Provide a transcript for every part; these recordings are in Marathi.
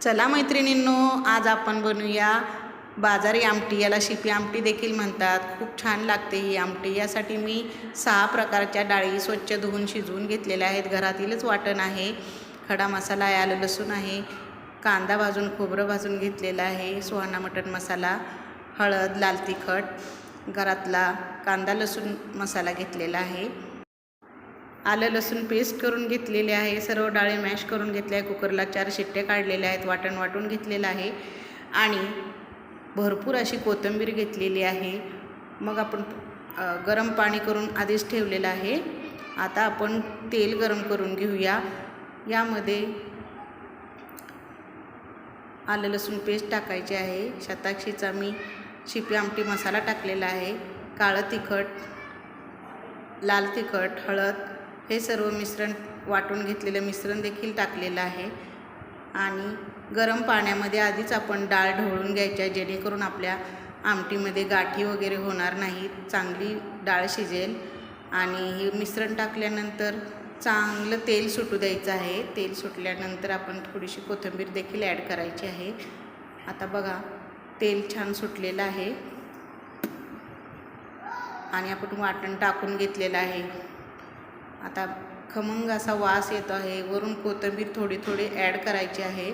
चला मैत्रिणींनो, आज आपण बनवूया बाजारी आमटी. याला शिपी आमटी देखील म्हणतात. खूप छान लागते ही आमटी. यासाठी मी 6 प्रकारच्या डाळी स्वच्छ धुवून शिजवून घेतलेल्या आहेत. घरातीलच वाटण आहे, खडा मसाला आहे, आलं लसूण आहे, कांदा भाजून खोबरं भाजून घेतलेलं आहे, सुहाना मटण मसाला, हळद, लाल तिखट, घरातला कांदा लसूण मसाला घेतलेला आहे, आलं लसूण पेस्ट करून घेतलेले आहे, सर्व डाळी मॅश करून घेतल्या आहे, कुकरला 4 शिट्ट्या काढलेल्या आहेत, वाटण वाटून घेतलेलं आहे आणि भरपूर अशी कोथिंबीर घेतलेली आहे. मग आपण गरम पाणी करून आधीच ठेवलेलं आहे. आता आपण तेल गरम करून घेऊया. यामध्ये आलं लसूण पेस्ट टाकायची आहे. शताक्षीचा मी शिपी आमटी मसाला टाकलेला आहे, काळं तिखट, लाल तिखट, हळद, हे सर्व मिश्रण वाटून घेतलेलं मिश्रण देखील टाकलेलं आहे. आणि गरम पाण्यामध्ये आधीच आपण डाळ ढवळून घ्यायची आहे, जेणेकरून आपल्या आमटीमध्ये गाठी वगैरे होणार नाहीत, चांगली डाळ शिजेल. आणि हे मिश्रण टाकल्यानंतर चांगलं तेल सुटू द्यायचं आहे. तेल सुटल्यानंतर आपण थोडीशी कोथिंबीर देखील ॲड करायची आहे. आता बघा, तेल छान सुटलेलं आहे आणि आपण वाटण टाकून घेतलेलं आहे. आता खमंग असा वास येतो आहे. वरून कोथिंबीर थोडी थोडी ॲड करायची आहे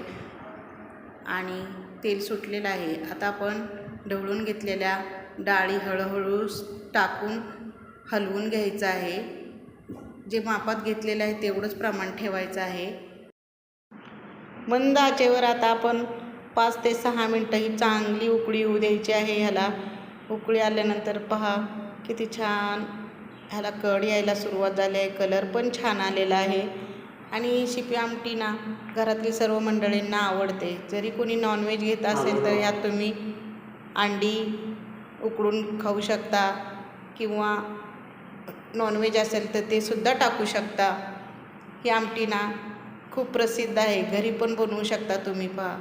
आणि तेल सुटलेलं आहे. आता आपण ढवळून घेतलेल्या डाळी हळूहळू टाकून हलवून घ्यायचं आहे. जे मापात घेतलेलं आहे तेवढंच प्रमाण ठेवायचं आहे. मंद आचेवर आता आपण 5 ते 6 मिनटं ही चांगली उकळी येऊ द्यायची आहे. ह्याला उकळी आल्यानंतर पहा किती छान ह्याला कड यायला सुरुवात झाली आहे. कलर पण छान आलेला आहे. आणि शिपी आमटी ना घरातली सर्व मंडळींना आवडते. जरी कोणी नॉनव्हेज घेत असेल तर यात तुम्ही अंडी उकडून खाऊ शकता किंवा नॉनव्हेज असेल तर ते सुद्धा टाकू शकता. ही आमटी ना खूप प्रसिद्ध आहे, घरी पण बनवू शकता तुम्ही. पहा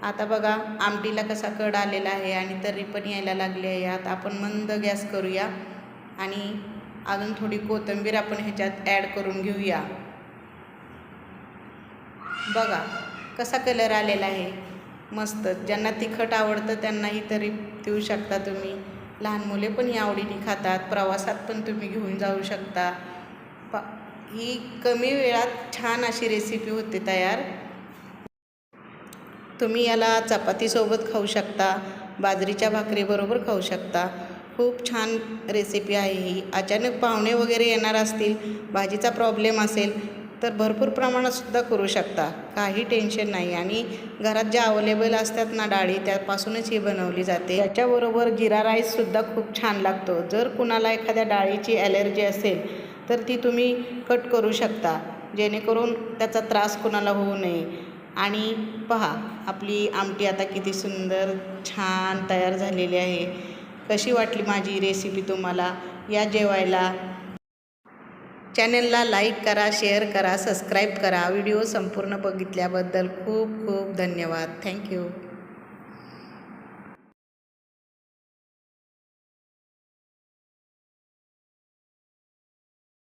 आता बघा आमटीला कसा कड आलेला आहे आणि तर्री पण यायला लागली आहे. आता आपण मंद गॅस करूया आणि अजून थोडी कोथिंबीर आपण ह्याच्यात ॲड करून घेऊया. बघा कसा कलर आलेला आहे, मस्त. ज्यांना तिखट आवडतं त्यांनाही तरी देऊ शकता तुम्ही. लहान मुले पण ही आवडीने खातात. प्रवासात पण तुम्ही घेऊन जाऊ शकता. ही कमी वेळात छान अशी रेसिपी होते तयार. तुम्ही याला चपातीसोबत खाऊ शकता, बाजरीच्या भाकरीबरोबर खाऊ शकता. खूप छान रेसिपी आहे ही. अचानक पाहुणे वगैरे येणार असतील, भाजीचा प्रॉब्लेम असेल तर भरपूर प्रमाणात सुद्धा करू शकता, काही टेन्शन नाही. आणि घरात ज्या अवेलेबल असतात ना डाळी, त्यापासूनच ही बनवली जाते. त्याच्याबरोबर जिरा राईससुद्धा खूप छान लागतो. जर कुणाला एखाद्या डाळीची ॲलर्जी असेल तर ती तुम्ही कट करू शकता, जेणेकरून त्याचा त्रास कुणाला होऊ नये. आणि पहा आपली आमटी आता किती सुंदर छान तयार झालेली आहे. कशी वाटली माझी रेसिपी तुम्हाला? या जेवायला. चॅनलला लाईक करा, शेअर करा, सबस्क्राईब करा. व्हिडिओ संपूर्ण बघितल्याबद्दल खूप खूप धन्यवाद. थँक्यू.